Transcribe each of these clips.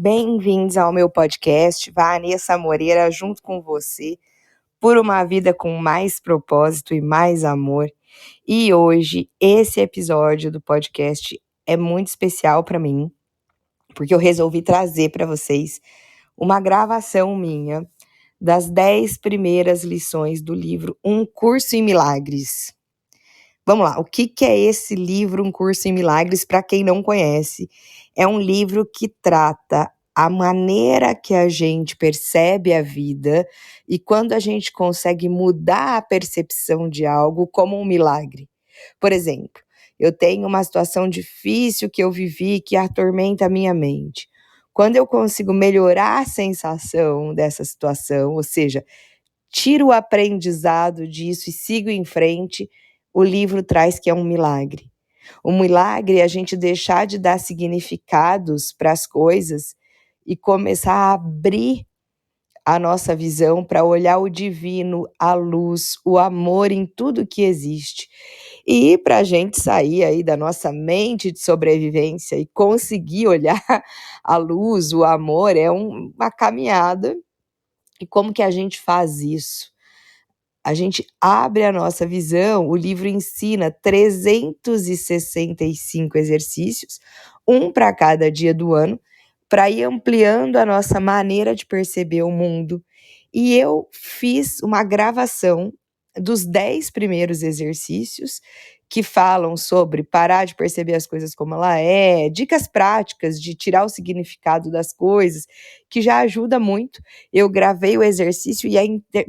Bem-vindos ao meu podcast, Vanessa Moreira, junto com você, por uma vida com mais propósito e mais amor. E hoje, esse episódio do podcast é muito especial para mim, porque eu resolvi trazer para vocês uma gravação minha das 10 primeiras lições do livro Um Curso em Milagres. Vamos lá, o que é esse livro, Um Curso em Milagres, para quem não conhece? É um livro que trata a maneira que a gente percebe a vida e quando a gente consegue mudar a percepção de algo como um milagre. Por exemplo, eu tenho uma situação difícil que eu vivi que atormenta a minha mente. Quando eu consigo melhorar a sensação dessa situação, ou seja, tiro o aprendizado disso e sigo em frente, o livro traz que é um milagre. O milagre é a gente deixar de dar significados para as coisas e começar a abrir a nossa visão para olhar o divino, a luz, o amor em tudo que existe. E para a gente sair aí da nossa mente de sobrevivência e conseguir olhar a luz, o amor, é uma caminhada. E como que a gente faz isso? A gente abre a nossa visão, o livro ensina 365 exercícios, um para cada dia do ano, para ir ampliando a nossa maneira de perceber o mundo. E eu fiz uma gravação dos 10 primeiros exercícios que falam sobre parar de perceber as coisas como ela é, dicas práticas de tirar o significado das coisas, que já ajuda muito. Eu gravei o exercício e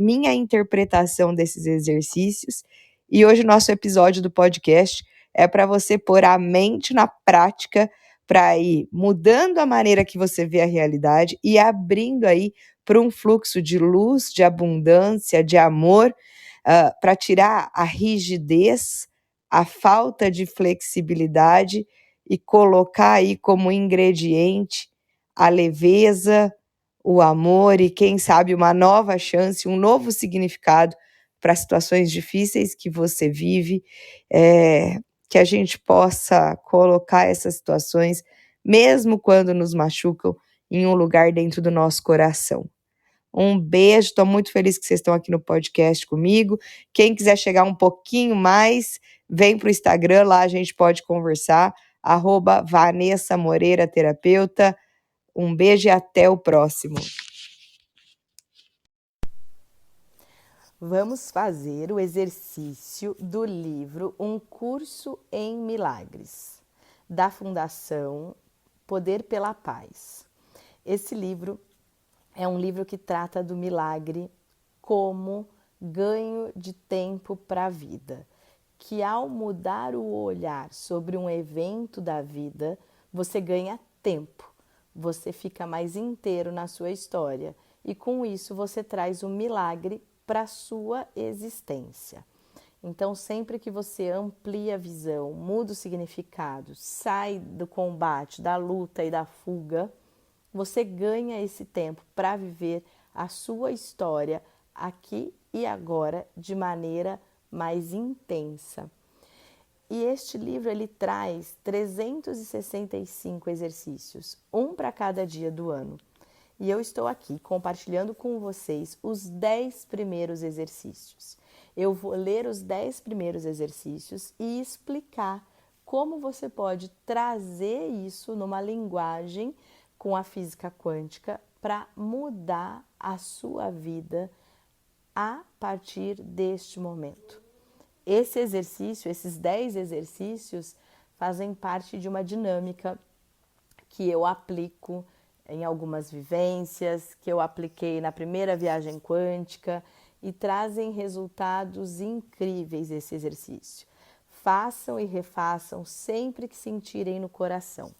minha interpretação desses exercícios. E hoje o nosso episódio do podcast é para você pôr a mente na prática para ir mudando a maneira que você vê a realidade e abrindo aí para um fluxo de luz, de abundância, de amor, para tirar a rigidez, a falta de flexibilidade e colocar aí como ingrediente a leveza, o amor e, quem sabe, uma nova chance, um novo significado para situações difíceis que você vive, que a gente possa colocar essas situações, mesmo quando nos machucam, em um lugar dentro do nosso coração. Um beijo, estou muito feliz que vocês estão aqui no podcast comigo. Quem quiser chegar um pouquinho mais, vem para o Instagram, lá a gente pode conversar, @Vanessa Moreira Terapeuta. Um beijo e até o próximo. Vamos fazer o exercício do livro Um Curso em Milagres, da Fundação Poder pela Paz. Esse livro é um livro que trata do milagre como ganho de tempo para a vida, que ao mudar o olhar sobre um evento da vida, você ganha tempo, você fica mais inteiro na sua história e com isso você traz um milagre para a sua existência. Então, sempre que você amplia a visão, muda o significado, sai do combate, da luta e da fuga, você ganha esse tempo para viver a sua história aqui e agora de maneira mais intensa. E este livro ele traz 365 exercícios, um para cada dia do ano. E eu estou aqui compartilhando com vocês os 10 primeiros exercícios. Eu vou ler os 10 primeiros exercícios e explicar como você pode trazer isso numa linguagem com a física quântica para mudar a sua vida a partir deste momento. Esse exercício, esses 10 exercícios, fazem parte de uma dinâmica que eu aplico em algumas vivências, que eu apliquei na primeira viagem quântica e trazem resultados incríveis esse exercício. Façam e refaçam sempre que sentirem no coração.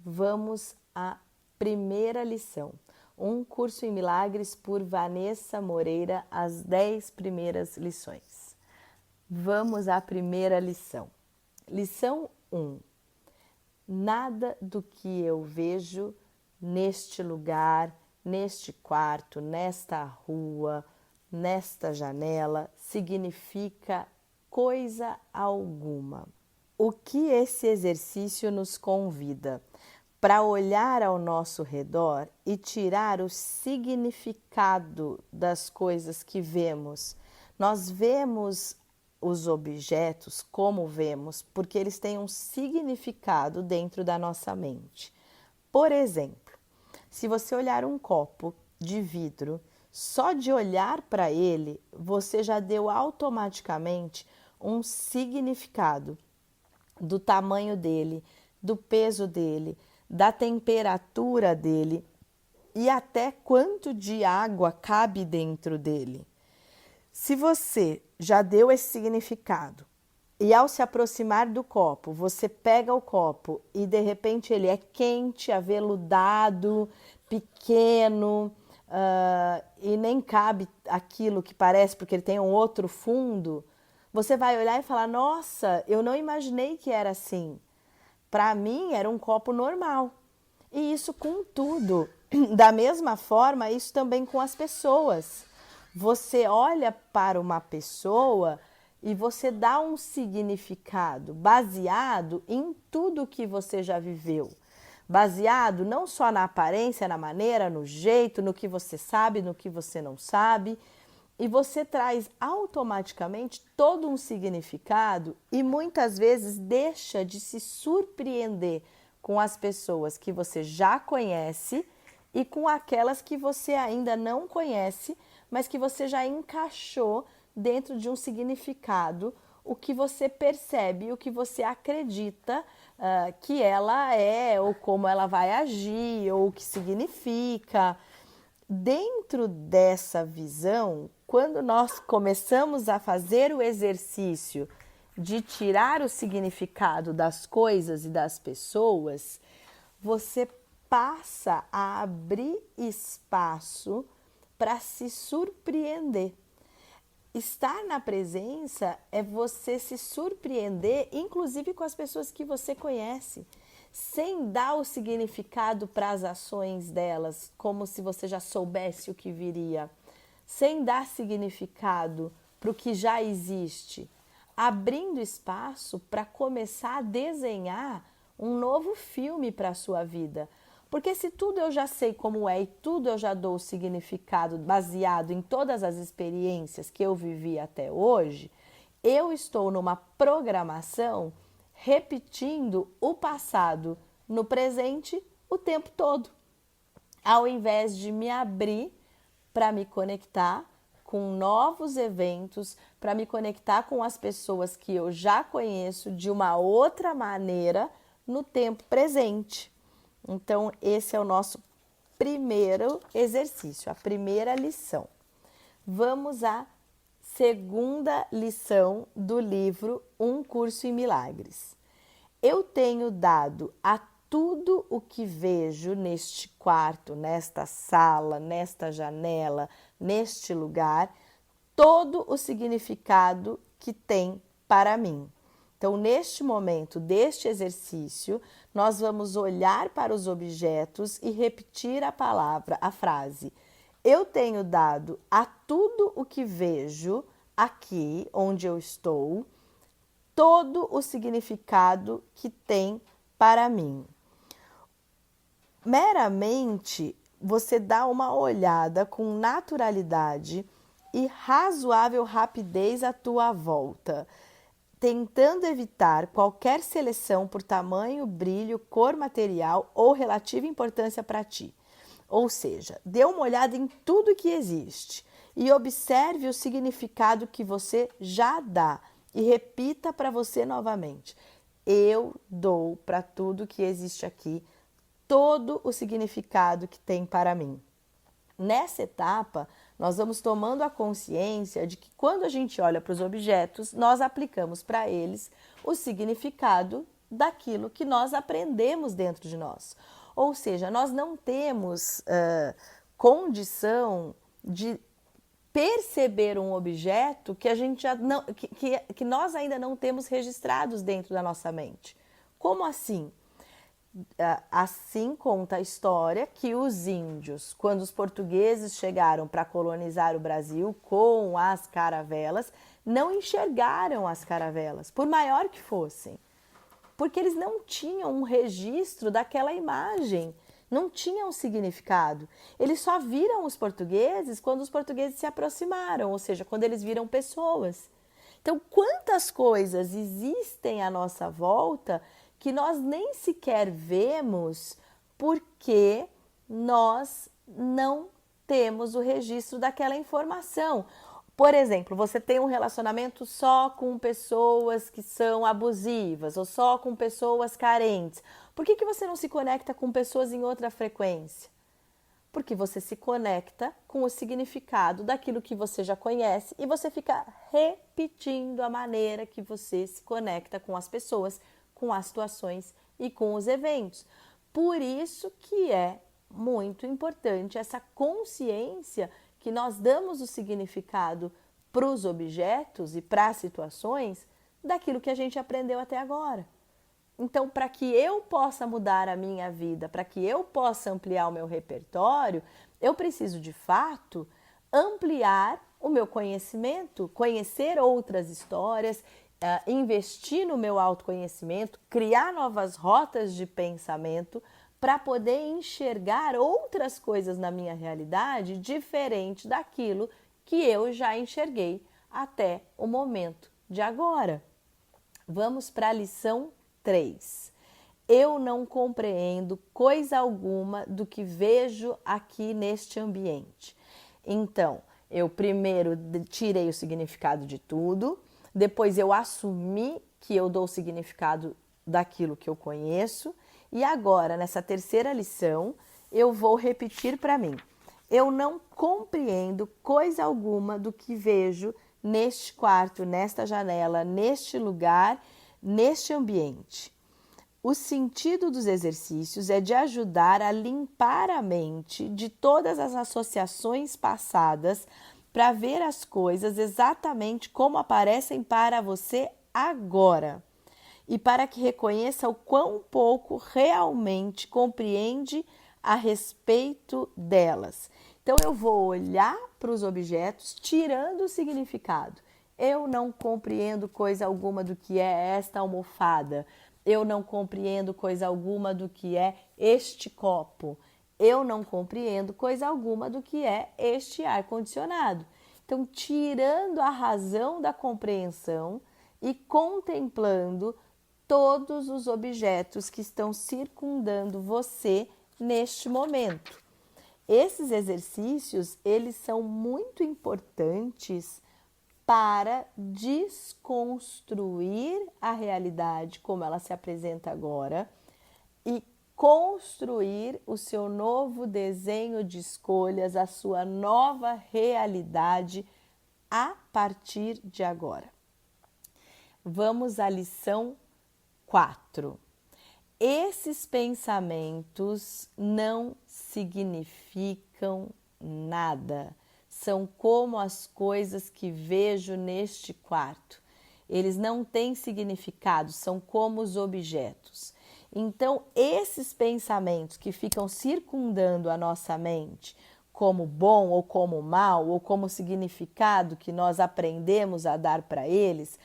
Vamos à primeira lição. Um Curso em Milagres por Vanessa Moreira, as 10 primeiras lições. Vamos à primeira lição. Lição 1. Nada do que eu vejo neste lugar, neste quarto, nesta rua, nesta janela, significa coisa alguma. O que esse exercício nos convida? para olhar ao nosso redor e tirar o significado das coisas que vemos. Nós vemos os objetos como vemos, porque eles têm um significado dentro da nossa mente. Por exemplo, se você olhar um copo de vidro, só de olhar para ele, você já deu automaticamente um significado do tamanho dele, do peso dele, da temperatura dele e até quanto de água cabe dentro dele. Se você já deu esse significado e ao se aproximar do copo, você pega o copo e de repente ele é quente, aveludado, pequeno e nem cabe aquilo que parece porque ele tem um outro fundo, você vai olhar e falar, nossa, eu não imaginei que era assim. Para mim era um copo normal. E isso com tudo. Da mesma forma, isso também com as pessoas. Você olha para uma pessoa e você dá um significado baseado em tudo que você já viveu. Baseado não só na aparência, na maneira, no jeito, no que você sabe, no que você não sabe. E você traz automaticamente todo um significado e muitas vezes deixa de se surpreender com as pessoas que você já conhece e com aquelas que você ainda não conhece, mas que você já encaixou dentro de um significado, o que você percebe, o que você acredita que ela é, ou como ela vai agir, ou o que significa. Dentro dessa visão, quando nós começamos a fazer o exercício de tirar o significado das coisas e das pessoas, você passa a abrir espaço para se surpreender. Estar na presença é você se surpreender, inclusive com as pessoas que você conhece, sem dar o significado para as ações delas, como se você já soubesse o que viria, sem dar significado para o que já existe, abrindo espaço para começar a desenhar um novo filme para a sua vida. Porque se tudo eu já sei como é e tudo eu já dou o significado baseado em todas as experiências que eu vivi até hoje, eu estou numa programação repetindo o passado no presente o tempo todo, ao invés de me abrir para me conectar com novos eventos, para me conectar com as pessoas que eu já conheço de uma outra maneira no tempo presente. Então, esse é o nosso primeiro exercício, a primeira lição. Vamos à segunda lição do livro Um Curso em Milagres. Eu tenho dado a tudo o que vejo neste quarto, nesta sala, nesta janela, neste lugar, todo o significado que tem para mim. Então, neste momento deste exercício, nós vamos olhar para os objetos e repetir a frase: eu tenho dado a tudo o que vejo aqui onde eu estou, todo o significado que tem para mim. Meramente, você dá uma olhada com naturalidade e razoável rapidez à tua volta, tentando evitar qualquer seleção por tamanho, brilho, cor material ou relativa importância para ti. Ou seja, dê uma olhada em tudo que existe e observe o significado que você já dá e repita para você novamente. Eu dou para tudo que existe aqui todo o significado que tem para mim. Nessa etapa, nós vamos tomando a consciência de que quando a gente olha para os objetos, nós aplicamos para eles o significado daquilo que nós aprendemos dentro de nós. Ou seja, nós não temos condição de perceber um objeto que a gente já não, que nós ainda não temos registrados dentro da nossa mente. Como assim? Assim conta a história que os índios, quando os portugueses chegaram para colonizar o Brasil com as caravelas, não enxergaram as caravelas, por maior que fossem. porque eles não tinham um registro daquela imagem, não tinham um significado. Eles só viram os portugueses quando os portugueses se aproximaram, ou seja, quando eles viram pessoas. Então, quantas coisas existem à nossa volta que nós nem sequer vemos porque nós não temos o registro daquela informação. Por exemplo, você tem um relacionamento só com pessoas que são abusivas ou só com pessoas carentes. Por que você não se conecta com pessoas em outra frequência? Porque você se conecta com o significado daquilo que você já conhece e você fica repetindo a maneira que você se conecta com as pessoas, com as situações e com os eventos. Por isso que é muito importante essa consciência que nós damos o significado para os objetos e para as situações daquilo que a gente aprendeu até agora. Então, para que eu possa mudar a minha vida, para que eu possa ampliar o meu repertório, eu preciso, de fato, ampliar o meu conhecimento, conhecer outras histórias, investir no meu autoconhecimento, criar novas rotas de pensamento para poder enxergar outras coisas na minha realidade diferente daquilo que eu já enxerguei até o momento de agora. Vamos para a lição 3. Eu não compreendo coisa alguma do que vejo aqui neste ambiente. Então, eu primeiro tirei o significado de tudo, depois eu assumi que eu dou o significado daquilo que eu conheço, e agora, nessa terceira lição, eu vou repetir para mim. Eu não compreendo coisa alguma do que vejo neste quarto, nesta janela, neste lugar, neste ambiente. O sentido dos exercícios é de ajudar a limpar a mente de todas as associações passadas para ver as coisas exatamente como aparecem para você agora. E para que reconheça o quão pouco realmente compreende a respeito delas. Então, eu vou olhar para os objetos, tirando o significado. Eu não compreendo coisa alguma do que é esta almofada. Eu não compreendo coisa alguma do que é este copo. Eu não compreendo coisa alguma do que é este ar-condicionado. Então, tirando a razão da compreensão e contemplando todos os objetos que estão circundando você neste momento. Esses exercícios, eles são muito importantes para desconstruir a realidade como ela se apresenta agora e construir o seu novo desenho de escolhas, a sua nova realidade a partir de agora. Vamos à lição 4. Esses pensamentos não significam nada. São como as coisas que vejo neste quarto. Eles não têm significado, são como os objetos. Então, esses pensamentos que ficam circundando a nossa mente, como bom ou como mal, ou como significado que nós aprendemos a dar para eles,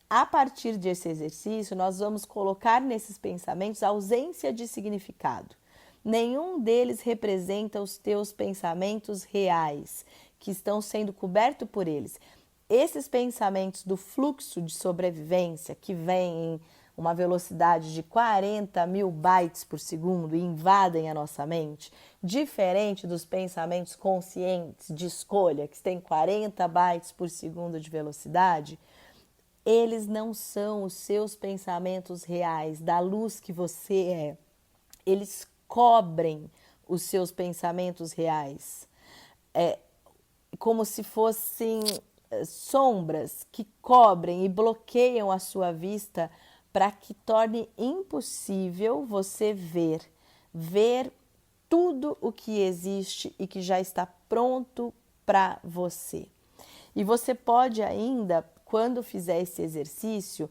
a partir desse exercício, nós vamos colocar nesses pensamentos ausência de significado. Nenhum deles representa os teus pensamentos reais, que estão sendo cobertos por eles. Esses pensamentos do fluxo de sobrevivência, que vem em uma velocidade de 40.000 bytes por segundo e invadem a nossa mente, diferente dos pensamentos conscientes de escolha, que têm 40 bytes por segundo de velocidade, eles não são os seus pensamentos reais, da luz que você é. Eles cobrem os seus pensamentos reais. É como se fossem sombras que cobrem e bloqueiam a sua vista para que torne impossível você ver tudo o que existe e que já está pronto para você. E você pode ainda, quando fizer esse exercício,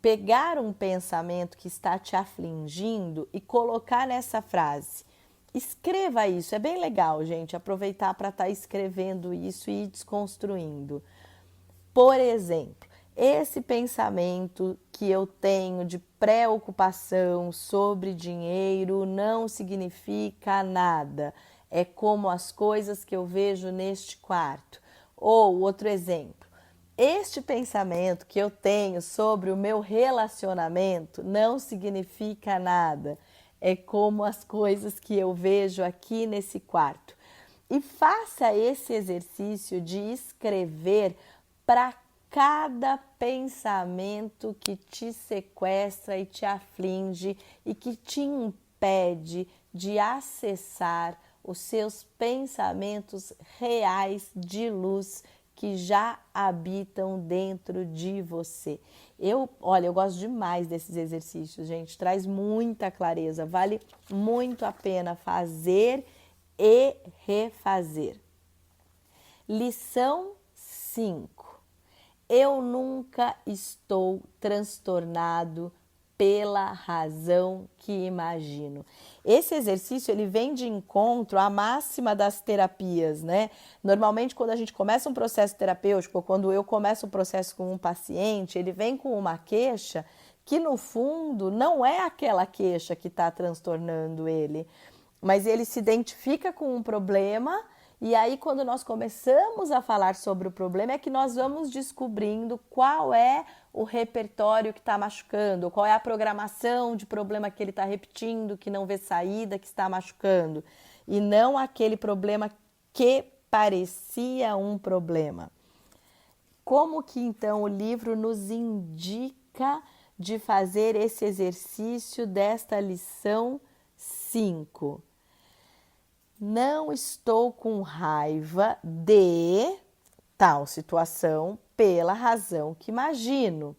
pegar um pensamento que está te afligindo e colocar nessa frase. Escreva isso, é bem legal, gente, aproveitar para estar escrevendo isso e ir desconstruindo. Por exemplo, Esse pensamento que eu tenho de preocupação sobre dinheiro não significa nada. É como as coisas que eu vejo neste quarto. Ou outro exemplo, este pensamento que eu tenho sobre o meu relacionamento não significa nada. É como as coisas que eu vejo aqui nesse quarto. E faça esse exercício de escrever para cada pensamento que te sequestra e te aflige e que te impede de acessar os seus pensamentos reais de luz que já habitam dentro de você. Olha, eu gosto demais desses exercícios, gente, traz muita clareza, vale muito a pena fazer e refazer. Lição 5. Eu nunca estou transtornado pela razão que imagino. Esse exercício ele vem de encontro à máxima das terapias, né? Normalmente quando a gente começa um processo terapêutico, ou quando eu começo um processo com um paciente, ele vem com uma queixa que no fundo não é aquela queixa que está transtornando ele, mas ele se identifica com um problema. E aí, quando nós começamos a falar sobre o problema, é que nós vamos descobrindo qual é o repertório que está machucando, qual é a programação de problema que ele está repetindo, que não vê saída, que está machucando. E não aquele problema que parecia um problema. Como que então o livro nos indica de fazer esse exercício desta lição 5? Não estou com raiva de tal situação pela razão que imagino.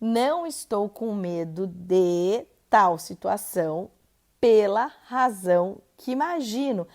Não estou com medo de tal situação pela razão que imagino.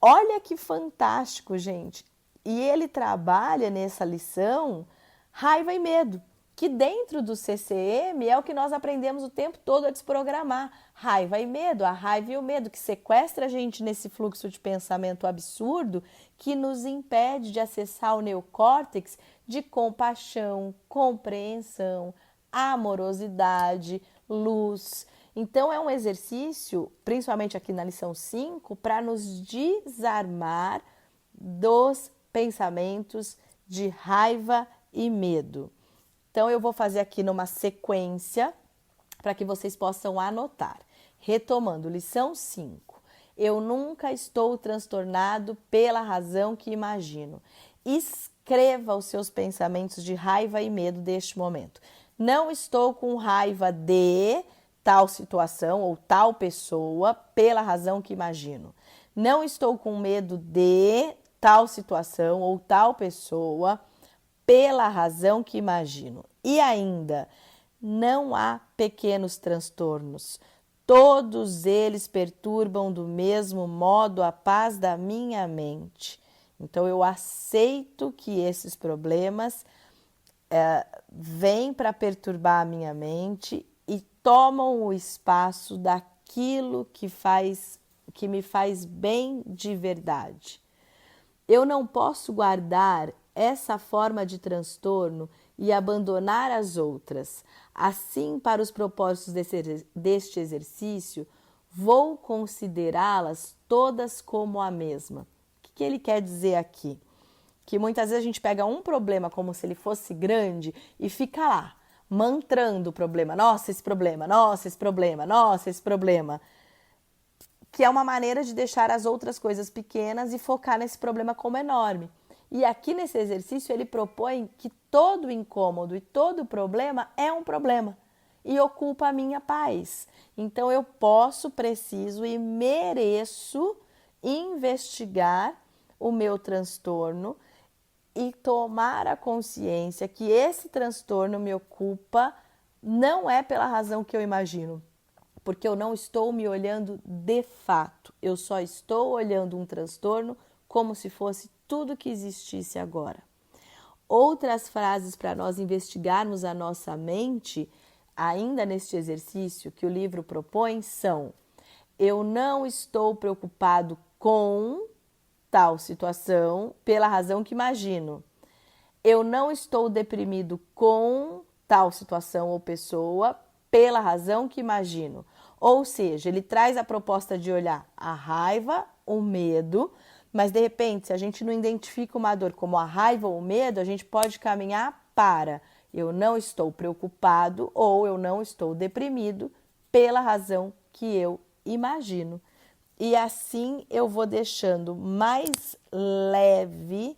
Olha que fantástico, gente. E ele trabalha nessa lição raiva e medo, que dentro do CCM é o que nós aprendemos o tempo todo a desprogramar. Raiva e medo, a raiva e o medo que sequestra a gente nesse fluxo de pensamento absurdo que nos impede de acessar o neocórtex de compaixão, compreensão, amorosidade, luz. Então é um exercício, principalmente aqui na lição 5, para nos desarmar dos pensamentos de raiva e medo. Então, eu vou fazer aqui numa sequência para que vocês possam anotar. Retomando, lição 5. Eu nunca estou transtornado pela razão que imagino. Escreva os seus pensamentos de raiva e medo deste momento. Não estou com raiva de tal situação ou tal pessoa pela razão que imagino. Não estou com medo de tal situação ou tal pessoa pela razão que imagino. E ainda, não há pequenos transtornos. Todos eles perturbam do mesmo modo a paz da minha mente. Então, eu aceito que esses problemas vêm para perturbar a minha mente e tomam o espaço daquilo que me faz bem de verdade. Eu não posso guardar essa forma de transtorno e abandonar as outras. Assim, para os propósitos deste exercício, vou considerá-las todas como a mesma. O que ele quer dizer aqui? Que muitas vezes a gente pega um problema como se ele fosse grande e fica lá, mantrando o problema. Nossa, esse problema, nossa, esse problema, nossa, esse problema. Que é uma maneira de deixar as outras coisas pequenas e focar nesse problema como enorme. E aqui nesse exercício ele propõe que todo incômodo e todo problema é um problema e ocupa a minha paz. Então eu posso, preciso e mereço investigar o meu transtorno e tomar a consciência que esse transtorno me ocupa não é pela razão que eu imagino, porque eu não estou me olhando de fato, eu só estou olhando um transtorno como se fosse tudo que existisse agora. Outras frases para nós investigarmos a nossa mente, ainda neste exercício que o livro propõe, são: eu não estou preocupado com tal situação pela razão que imagino. Eu não estou deprimido com tal situação ou pessoa pela razão que imagino. Ou seja, ele traz a proposta de olhar a raiva, o medo, mas de repente, se a gente não identifica uma dor como a raiva ou o medo, a gente pode caminhar para eu não estou preocupado ou eu não estou deprimido pela razão que eu imagino. E assim eu vou deixando mais leve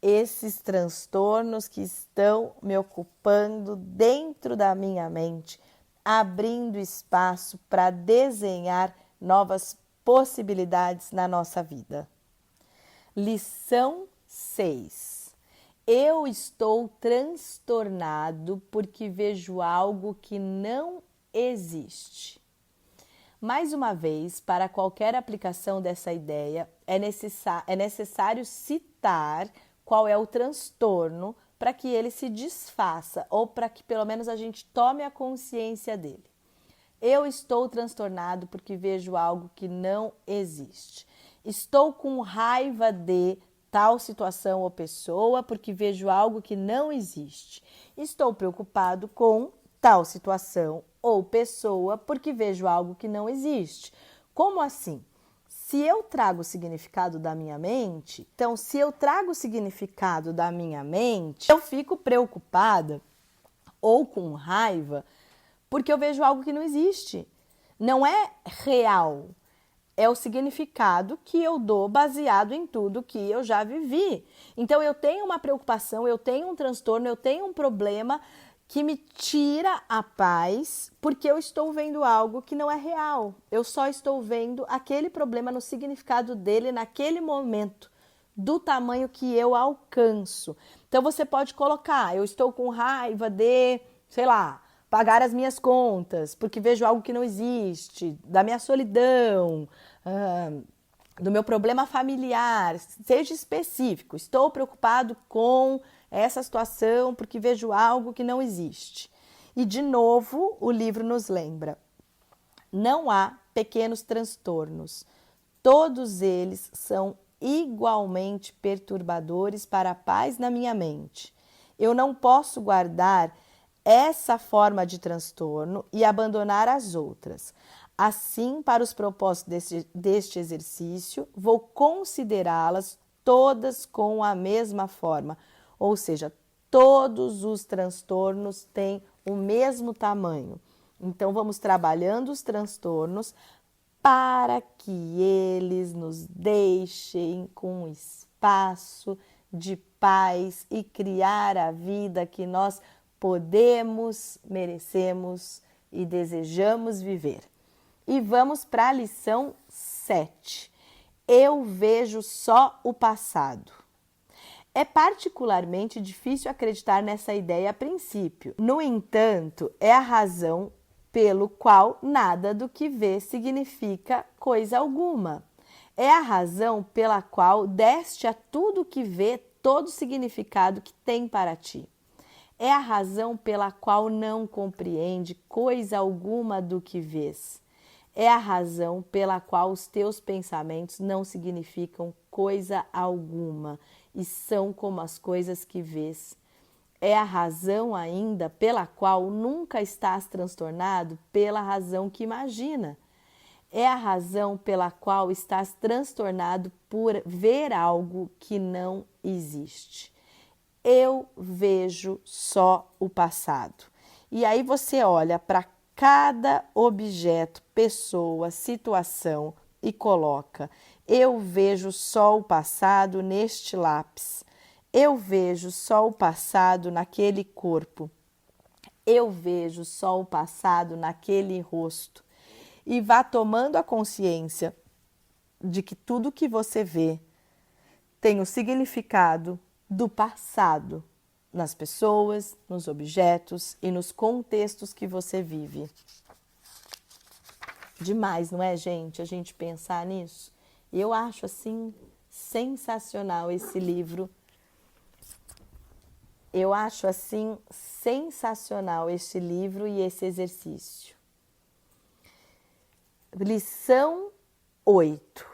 esses transtornos que estão me ocupando dentro da minha mente, abrindo espaço para desenhar novas possibilidades na nossa vida. Lição 6. Eu estou transtornado porque vejo algo que não existe. Mais uma vez, para qualquer aplicação dessa ideia, é necessário citar qual é o transtorno para que ele se desfaça ou para que pelo menos a gente tome a consciência dele. Eu estou transtornado porque vejo algo que não existe. Estou com raiva de tal situação ou pessoa porque vejo algo que não existe. Estou preocupado com tal situação ou pessoa porque vejo algo que não existe. Como assim? Se eu trago o significado da minha mente, então se eu trago o significado da minha mente, eu fico preocupada ou com raiva porque eu vejo algo que não existe. Não é real. É o significado que eu dou baseado em tudo que eu já vivi. Então eu tenho uma preocupação, eu tenho um transtorno, eu tenho um problema que me tira a paz porque eu estou vendo algo que não é real. Eu só estou vendo aquele problema no significado dele naquele momento, do tamanho que eu alcanço. Então você pode colocar, eu estou com raiva de, sei lá, pagar as minhas contas, porque vejo algo que não existe, da minha solidão, do meu problema familiar, seja específico. Estou preocupado com essa situação porque vejo algo que não existe. E, de novo, o livro nos lembra: não há pequenos transtornos. Todos eles são igualmente perturbadores para a paz na minha mente. Eu não posso guardar essa forma de transtorno e abandonar as outras. Assim, para os propósitos deste exercício, vou considerá-las todas com a mesma forma, ou seja, todos os transtornos têm o mesmo tamanho. Então, vamos trabalhando os transtornos para que eles nos deixem com um espaço de paz e criar a vida que nós podemos, merecemos e desejamos viver. E vamos para a lição 7. Eu vejo só o passado. É particularmente difícil acreditar nessa ideia a princípio. No entanto, é a razão pelo qual nada do que vê significa coisa alguma. É a razão pela qual deste a tudo que vê todo o significado que tem para ti. É a razão pela qual não compreende coisa alguma do que vês. É a razão pela qual os teus pensamentos não significam coisa alguma e são como as coisas que vês. É a razão ainda pela qual nunca estás transtornado pela razão que imagina. É a razão pela qual estás transtornado por ver algo que não existe. Eu vejo só o passado. E aí você olha para cada objeto, pessoa, situação e coloca: eu vejo só o passado neste lápis. Eu vejo só o passado naquele corpo. Eu vejo só o passado naquele rosto. E vá tomando a consciência de que tudo que você vê tem o significado do passado nas pessoas, nos objetos e nos contextos que você vive. Demais, não é, gente? A gente pensar nisso. Eu acho, assim, sensacional esse livro. Eu acho, assim, sensacional este livro e esse exercício. Lição 8.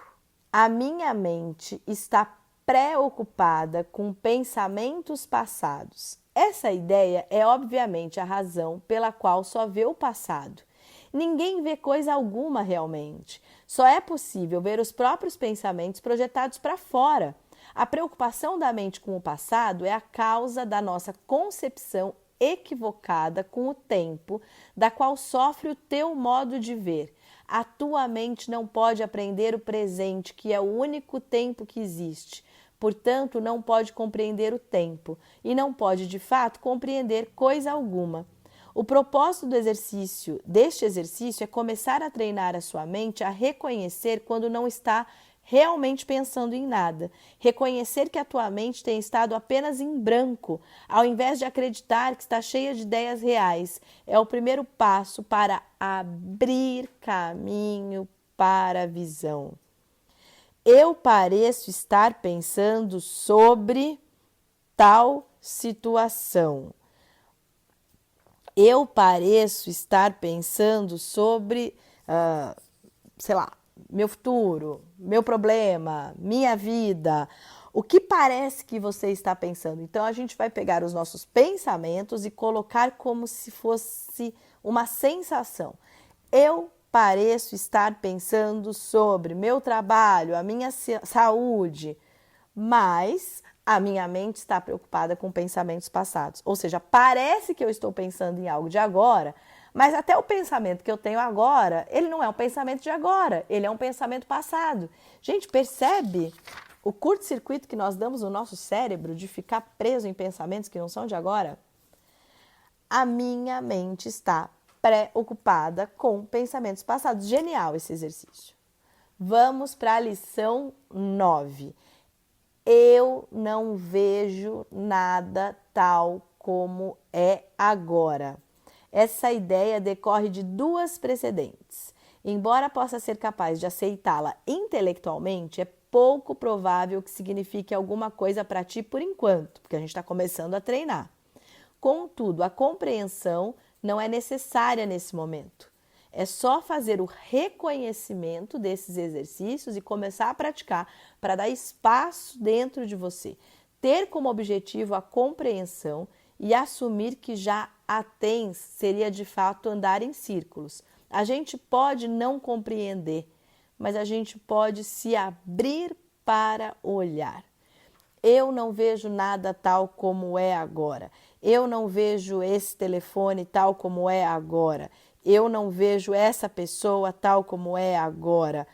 A minha mente está preocupada com pensamentos passados. Essa ideia é obviamente a razão pela qual só vê o passado. Ninguém vê coisa alguma realmente. Só é possível ver os próprios pensamentos projetados para fora. A preocupação da mente com o passado é a causa da nossa concepção equivocada com o tempo, da qual sofre o teu modo de ver. A tua mente não pode aprender o presente, que é o único tempo que existe. Portanto, não pode compreender o tempo e não pode, de fato, compreender coisa alguma. O propósito deste exercício é começar a treinar a sua mente a reconhecer quando não está realmente pensando em nada. Reconhecer que a tua mente tem estado apenas em branco, ao invés de acreditar que está cheia de ideias reais. É o primeiro passo para abrir caminho para a visão. Eu pareço estar pensando sobre tal situação. Eu pareço estar pensando sobre, sei lá, meu futuro, meu problema, minha vida. O que parece que você está pensando? Então, a gente vai pegar os nossos pensamentos e colocar como se fosse uma sensação. Eu pareço estar pensando sobre meu trabalho, a minha saúde, mas a minha mente está preocupada com pensamentos passados. Ou seja, parece que eu estou pensando em algo de agora, mas até o pensamento que eu tenho agora, ele não é um pensamento de agora, ele é um pensamento passado. Gente, percebe o curto-circuito que nós damos no nosso cérebro de ficar preso em pensamentos que não são de agora? A minha mente está preocupada com pensamentos passados. Genial esse exercício. Vamos para a lição 9. Eu não vejo nada tal como é agora. Essa ideia decorre de duas precedentes. Embora possa ser capaz de aceitá-la intelectualmente, é pouco provável que signifique alguma coisa para ti por enquanto, porque a gente está começando a treinar. Contudo, a compreensão não é necessária nesse momento. É só fazer o reconhecimento desses exercícios e começar a praticar para dar espaço dentro de você. Ter como objetivo a compreensão e assumir que já a tens seria de fato andar em círculos. A gente pode não compreender, mas a gente pode se abrir para olhar. Eu não vejo nada tal como é agora. Eu não vejo esse telefone tal como é agora. Eu não vejo essa pessoa tal como é agora.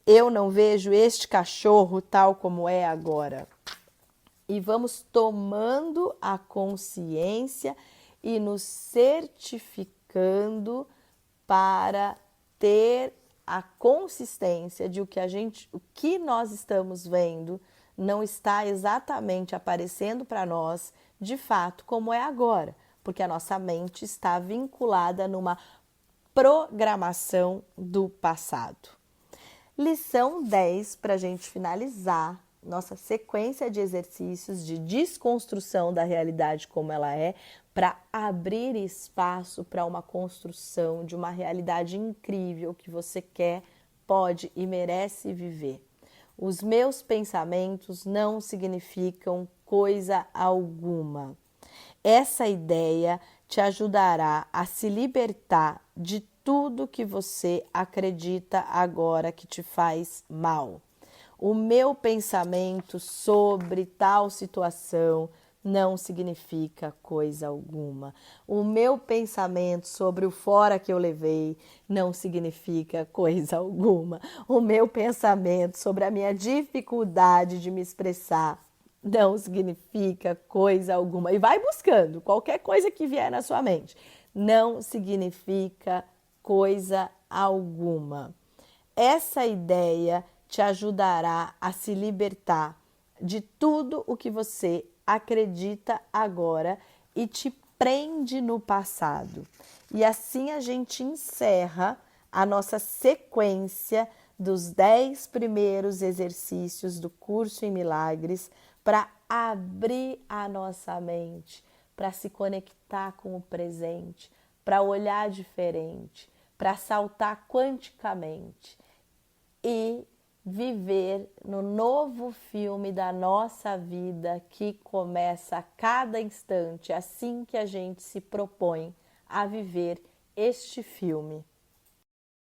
Eu não vejo este cachorro tal como é agora. E vamos tomando a consciência e nos certificando para ter a consistência de o que nós estamos vendo não está exatamente aparecendo para nós de fato como é agora, porque a nossa mente está vinculada numa programação do passado. Lição 10, para a gente finalizar nossa sequência de exercícios de desconstrução da realidade como ela é, para abrir espaço para uma construção de uma realidade incrível que você quer, pode e merece viver. Os meus pensamentos não significam coisa alguma. Essa ideia te ajudará a se libertar de tudo que você acredita agora que te faz mal. O meu pensamento sobre tal situação não significa coisa alguma. O meu pensamento sobre o fora que eu levei não significa coisa alguma. O meu pensamento sobre a minha dificuldade de me expressar não significa coisa alguma. E vai buscando qualquer coisa que vier na sua mente. Não significa coisa alguma. Essa ideia te ajudará a se libertar de tudo o que você acredita agora e te prende no passado. E assim a gente encerra a nossa sequência dos 10 primeiros exercícios do curso em Milagres para abrir a nossa mente, para se conectar com o presente, para olhar diferente, para saltar quanticamente e viver no novo filme da nossa vida que começa a cada instante, assim que a gente se propõe a viver este filme.